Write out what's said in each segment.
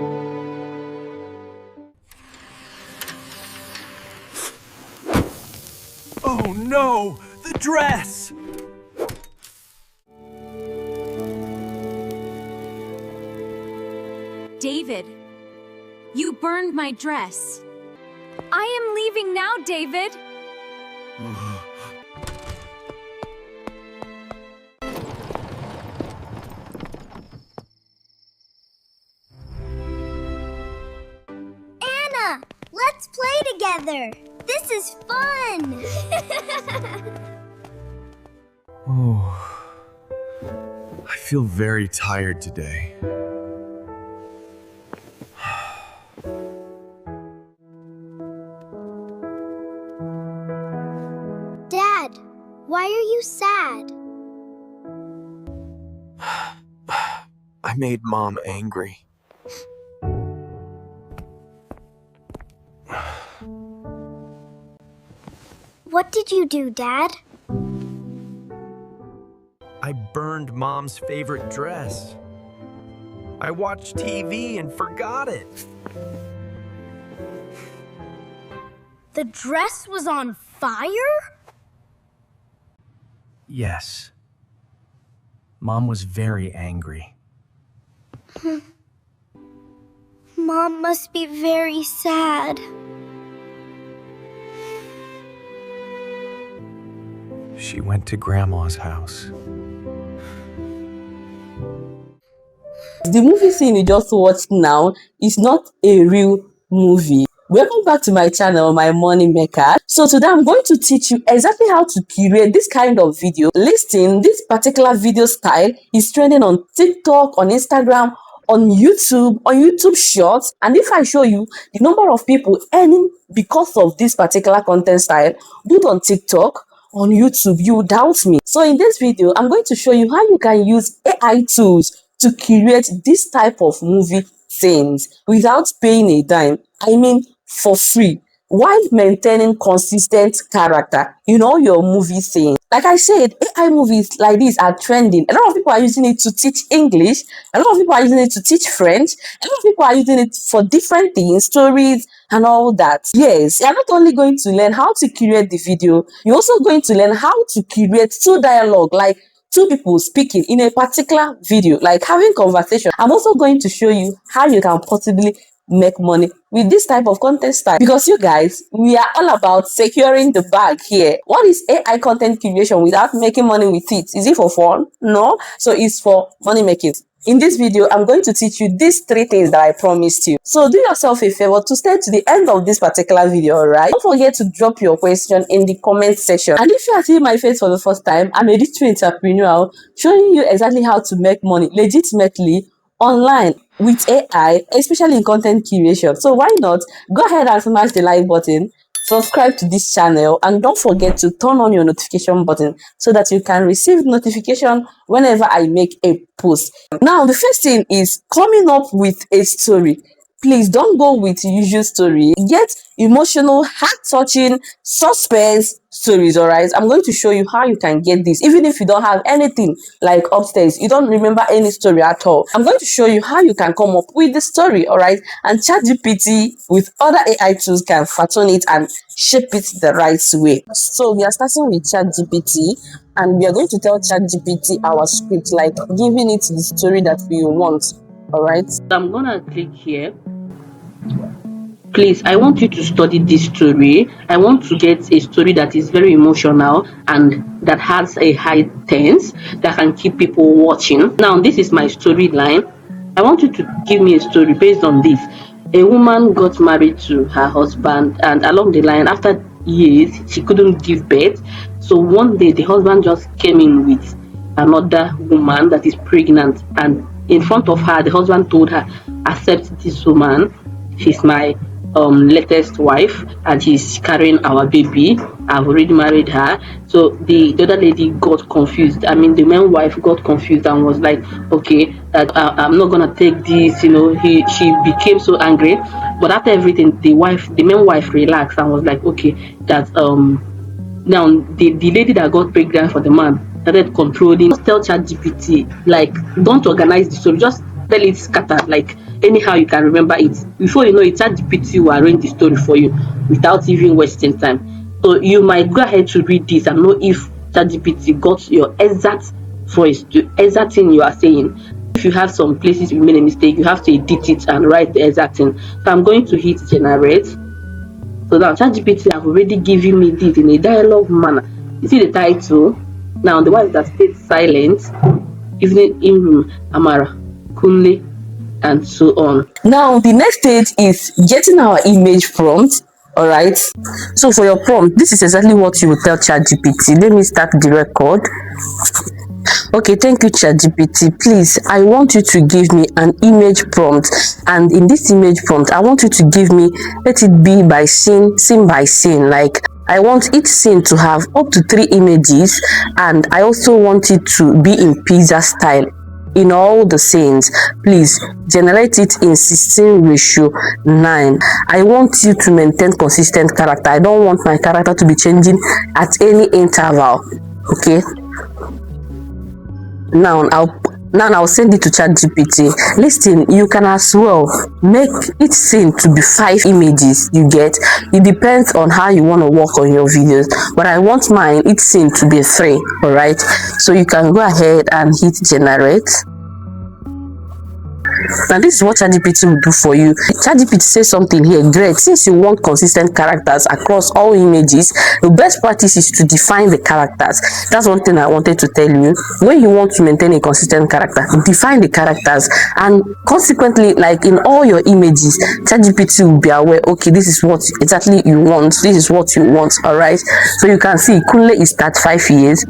Oh no! The dress! David, you burned my dress. I am leaving now, David. Anna, let's play together. This is fun. Oh, I feel very tired today. Dad, why are you sad? I made Mom angry. What did you do, Dad? I burned Mom's favorite dress. I watched TV and forgot it. The dress was on fire? Yes. Mom was very angry. Mom must be very sad. She went to Grandma's house. The movie scene you just watched now is not a real movie. Welcome back to my channel, My Money Maker. So today I'm going to teach you exactly how to create this kind of video. Listen, this particular video style is trending on TikTok, on Instagram, on YouTube Shorts. And if I show you the number of people earning because of this particular content style, both on TikTok, on YouTube, you doubt me. So in this video, I'm going to show you how you can use AI tools to create this type of movie scenes without paying a dime. I mean, for free, while maintaining consistent character in all your movie scenes. Like I said, AI movies like this are trending. A lot of people are using it to teach English. A lot of people are using it to teach French. A lot of people are using it for different things, stories, and all that. Yes, you're not only going to learn how to create the video, you're also going to learn how to create two dialogue, like two people speaking in a particular video, like having conversation. I'm also going to show you how you can possibly make money with this type of content style, because you guys, we are all about securing the bag here. What is AI content creation without making money with it? Is it for fun? No. So it's for money making. In this video, I'm going to teach you these three things that I promised you. So do yourself a favor to stay to the end of this particular video, alright? Don't forget to drop your question in the comment section. And if you are seeing my face for the first time, I'm a digital entrepreneur showing you exactly how to make money legitimately online with AI, especially in content creation. So why not go ahead and smash the like button, subscribe to this channel, and don't forget to turn on your notification button so that you can receive notification whenever I make a post. Now, the first thing is coming up with a story. Please don't go with usual story. Get emotional, heart-touching, suspense stories, alright? I'm going to show you how you can get this, even if you don't have anything like upstairs, you don't remember any story at all. I'm going to show you how you can come up with the story, alright? And ChatGPT with other AI tools can fatten it and shape it the right way. So we are starting with ChatGPT, and we are going to tell ChatGPT our script, like giving it the story that we want. Alright, so I'm gonna click here. Please, I want you to study this story. I want to get a story that is very emotional and that has a high tense that can keep people watching. Now, this is my storyline. I want you to give me a story based on this. A woman got married to her husband, and along the line, after years, she couldn't give birth. So one day, the husband just came in with another woman that is pregnant, and in front of her, the husband told her, accept this woman. She's my latest wife, and she's carrying our baby. I've already married her. So the other lady got confused. I mean, the main wife got confused and was like, okay, I'm not gonna take this, you know. She became so angry. But after everything, the main wife relaxed and was like, okay, that now the lady that got pregnant for the man started controlling. Just tell ChatGPT, like, don't organize the story, just tell it scatter, like anyhow you can remember it. Before you know it, ChatGPT will arrange the story for you without even wasting time. So you might go ahead to read this and know if ChatGPT got your exact voice, the exact thing you are saying. If you have some places you made a mistake, you have to edit it and write the exact thing. So I'm going to hit generate. So now ChatGPT have already given me this in a dialogue manner. You see the title. Now the one that stays silent, evening in room, Amara, Kunle, and so on. Now the next stage is getting our image prompt. All right. So for your prompt, this is exactly what you will tell ChatGPT. Let me start the record. Okay, thank you, ChatGPT. Please, I want you to give me an image prompt, and in this image prompt, I want you to give me, let it be by scene by scene. Like, I want each scene to have up to 3 images, and I also want it to be in pizza style in all the scenes. Please generate it in 16:9. I want you to maintain consistent character. I don't want my character to be changing at any interval. Okay. Now I'll send it to ChatGPT. Listen, you can as well make each scene to be 5 images. You get, it depends on how you want to work on your videos, but I want mine each scene to be 3. All right, so you can go ahead and hit generate. Now this is what ChatGPT will do for you. ChatGPT says something here. Great. Since you want consistent characters across all images, the best practice is to define the characters. That's one thing I wanted to tell you. When you want to maintain a consistent character, define the characters, and consequently, like in all your images, ChatGPT will be aware, okay, this is what exactly you want. This is what you want. All right. So you can see Kunle is 35 years,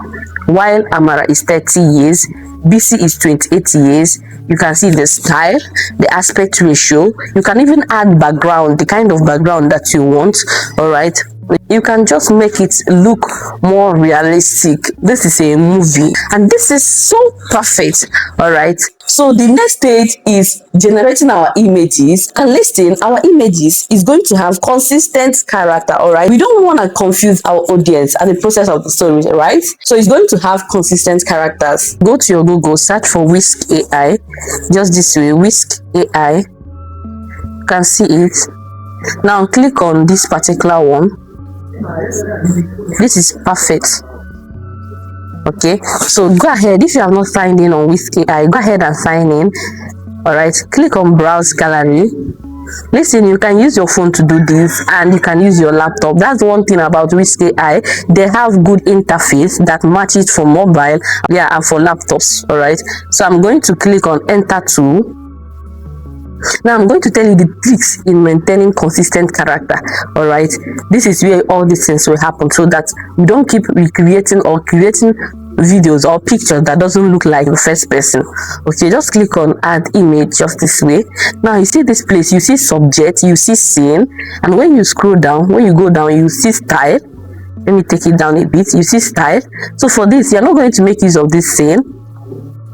while Amara is 30 years. BC is 28 years. You can see the style, the aspect ratio. You can even add background, the kind of background that you want. All right, you can just make it look more realistic. This is a movie, and this is so perfect. All right, so the next stage is generating our images, and listing our images is going to have consistent character. All right, we don't want to confuse our audience at the process of the story, right? So it's going to have consistent characters. Go to your Google, search for Whisk AI, just this way, Whisk AI. You can see it. Now click on this particular one. This is perfect. Okay, so go ahead, if you have not signed in on Whisk AI, go ahead and sign in. All right, click on browse gallery. Listen, you can use your phone to do this, and you can use your laptop. That's one thing about Whisk AI. They have good interface that matches for mobile, yeah, and for laptops. All right, so I'm going to click on enter tool. Now I'm going to tell you the tricks in maintaining consistent character. All right, this is where all these things will happen, so that we don't keep recreating or creating videos or pictures that doesn't look like the first person. Okay, just click on add image, just this way. Now you see this place, you see subject, you see scene, and when you scroll down, when you go down, you see style. Let me take it down a bit. You see style. So for this, you're not going to make use of this scene,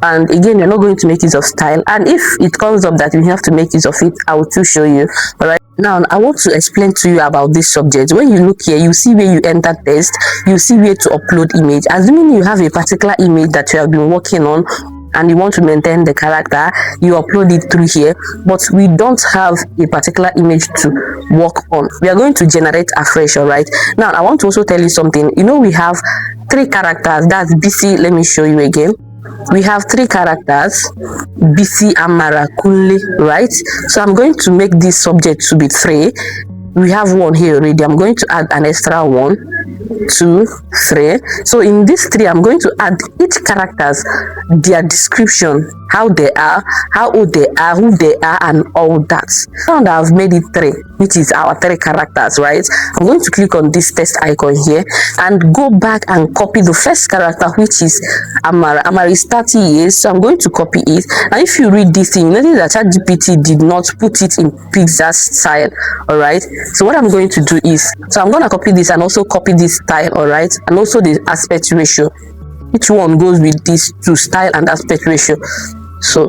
and again, you're not going to make use of style. And if it comes up that you have to make use of it, I will too show you. All right, now I want to explain to you about this subject. When you look here, you see where you enter text, you see where to upload image. Assuming you have a particular image that you have been working on and you want to maintain the character, you upload it through here. But we don't have a particular image to work on. We are going to generate afresh. All right, now I want to also tell you something. You know, we have 3 characters. That's BC. Let me show you again. We have 3 characters, BC, Amara, Kunle, right? So I'm going to make this subject to be 3. We have 1 here already. I'm going to add an extra 1, 2, 3. So in this 3, I'm going to add each characters, their description, how they are, how old they are, who they are, and all that. Now that I've made it 3, which is our 3 characters, right? I'm going to click on this text icon here and go back and copy the first character, which is Amara. Amara is 30 years, so I'm going to copy it. And if you read this thing, notice that ChatGPT did not put it in pizza style. All right, so what I'm going to do is, so I'm going to copy this and also copy this style. All right, and also the aspect ratio. Each one goes with this to style and aspect ratio. So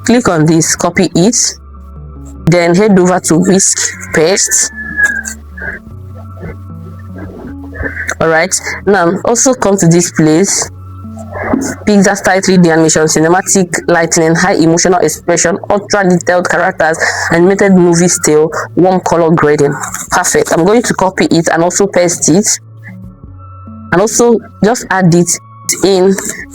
click on this, copy it, then head over to Whisk, paste. All right, now also come to this place, Pixar style 3D animation, cinematic lighting, high emotional expression, ultra detailed characters, animated movie style, warm color grading. Perfect. I'm going to copy it and also paste it, and also just add it in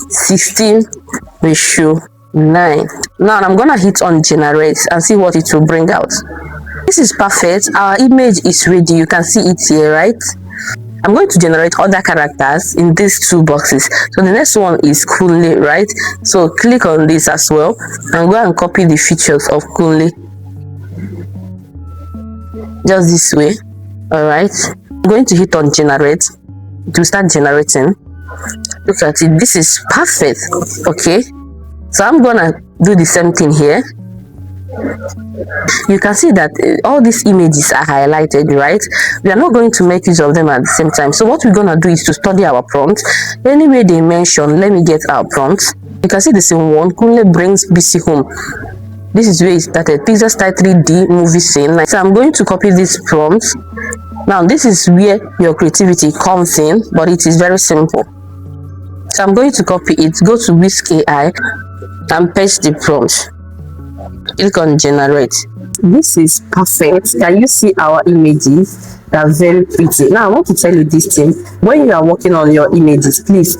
16:9. Now I'm gonna hit on generate and see what it will bring out. This is perfect. Our image is ready. You can see it here, right? I'm going to generate other characters in these two boxes. So the next one is Kunle, right? So click on this as well and go and copy the features of Kunle. Just this way. All right. I'm going to hit on generate to start generating. Look at it. This is perfect. Okay. So I'm gonna do the same thing here. You can see that all these images are highlighted, right? We are not going to make use of them at the same time. So what we're going to do is to study our prompt. Anyway they mention, let me get our prompt. You can see the same one. Kunle brings BC home. This is where it started. Pixar style 3D movie scene. So I'm going to copy this prompt. Now this is where your creativity comes in, but it is very simple. So I'm going to copy it, go to Whisk AI and paste the prompt. Click on generate. This is perfect. Can you see our images? They are very pretty. Now I want to tell you this thing. When you are working on your images, please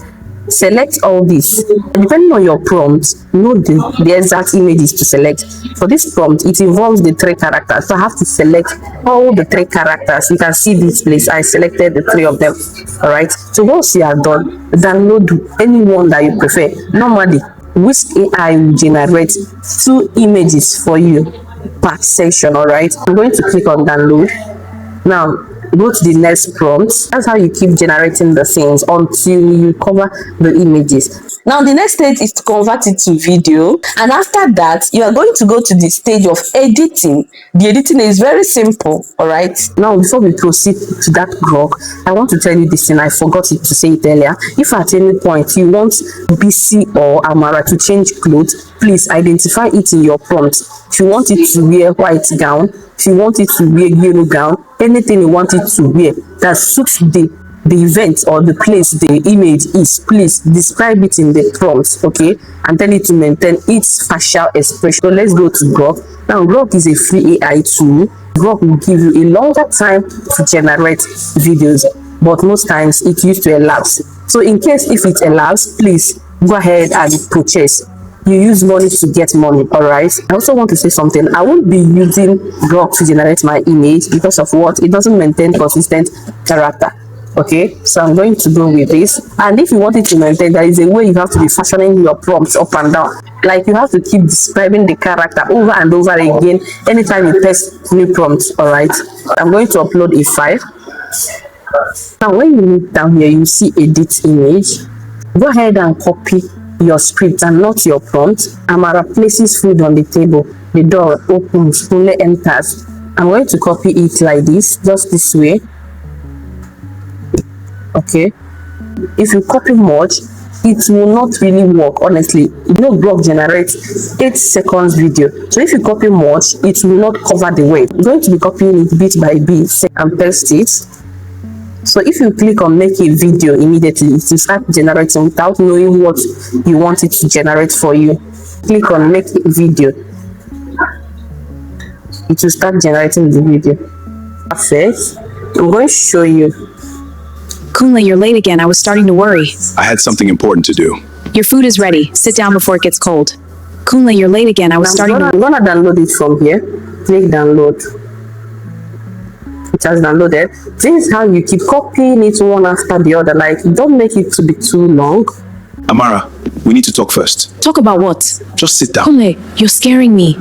select all this. Depending on your prompt, know the exact images to select. For this prompt, it involves the 3 characters. So I have to select all the 3 characters. You can see this place. I selected the 3 of them. Alright. So once you are done, download any one that you prefer. Normally, Whisk AI will generate 2 images for you per section. All right, I'm going to click on download. Now go to the next prompt. That's how you keep generating the scenes until you cover the images. Now the next stage is to convert it to video, and after that you are going to go to the stage of editing. The editing is very simple. All right, now before we proceed to that grok, I want to tell you this thing. I forgot to say it earlier. If at any point you want BC or Amara to change clothes, please identify it in your prompt. If you want it to wear white gown, if you want it to wear yellow gown, anything you want it to wear that suits the event or the place the image is, please describe it in the prompt, okay, and tell it to maintain its facial expression. So let's go to grok. Now grok is a free AI tool. Grok will give you a longer time to generate videos, but most times it used to elapse. So in case if it elapses, please go ahead and purchase. You use money to get money. All right, I also want to say something. I won't be using grok to generate my image because of what? It doesn't maintain consistent character. Okay, so I'm going to go with this. And if you want it to maintain, there is a way you have to be fashioning your prompts up and down. Like you have to keep describing the character over and over again anytime you paste new prompts. All right, I'm going to upload a file. Now when you look down here, you see edit image. Go ahead and copy your script and not your prompt. Amara places food on the table. The door opens. Kunle enters. I'm going to copy it like this, just this way. Okay, if you copy much, it will not really work. Honestly, you know, grok generates 8 seconds video, so if you copy much, it will not cover the weight. I'm going to be copying it bit by bit and paste it. So if you click on make a video immediately, it will start generating without knowing what you want it to generate for you. Click on make a video, it will start generating the video. Perfect. I'm going to show you. Kunle, you're late again. I was starting to worry. I had something important to do. Your food is ready. Sit down before it gets cold. Kunle, you're late again. I was starting to... I'm gonna download it from here. Click download. It has downloaded. This is how you keep copying it one after the other. Like, don't make it to be too long. Amara, we need to talk first. Talk about what? Just sit down. Kunle, you're scaring me.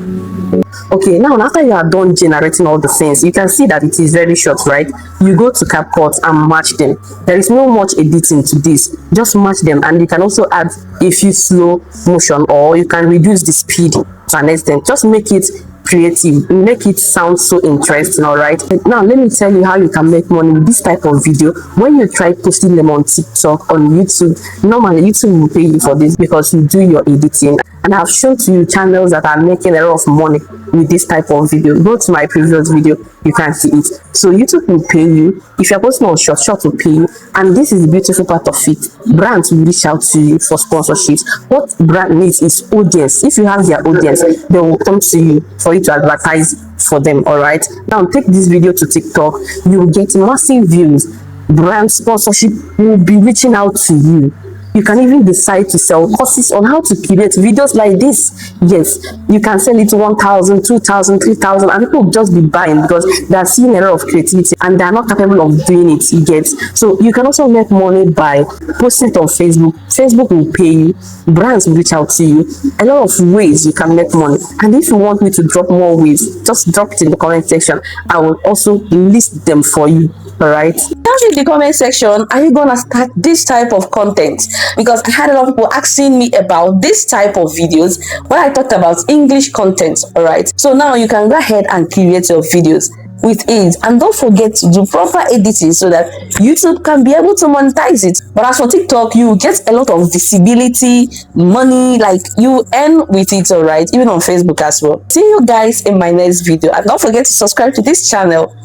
Okay, now after you are done generating all the scenes, you can see that it is very short, right? You go to CapCut and match them. There is no much editing to this. Just match them, and you can also add a few slow motion, or you can reduce the speed to an extent. Just make it creative, make it sound so interesting. All right, now let me tell you how you can make money with this type of video. When you try posting them on TikTok, on YouTube, normally YouTube will pay you for this because you do your editing. and I've shown to you channels that are making a lot of money with this type of video. Go to my previous video, you can see it. So YouTube will pay you. If you're posting on short will pay you. And this is the beautiful part of it. Brands will reach out to you for sponsorships. What brand needs is audience. If you have their audience, they will come to you for you to advertise for them. All right, now take this video to TikTok. You will get massive views. Brand sponsorship will be reaching out to you. You can even decide to sell courses on how to create videos like this. Yes, you can sell it 1,000, 2,000, 3,000, and people will just be buying because they are seeing a lot of creativity and they are not capable of doing it. You get? So you can also make money by posting it on Facebook. Facebook will pay you. Brands will reach out to you. A lot of ways you can make money. And if you want me to drop more ways, just drop it in the comment section. I will also list them for you. All right, tell me in the comment section, are you gonna start this type of content? Because I had a lot of people asking me about this type of videos when I talked about English content. All right, so now you can go ahead and create your videos with ease, and don't forget to do proper editing so that YouTube can be able to monetize it. But as for TikTok, you get a lot of visibility, money, like you earn with it. All right, even on Facebook as well. See you guys in my next video, and don't forget to subscribe to this channel.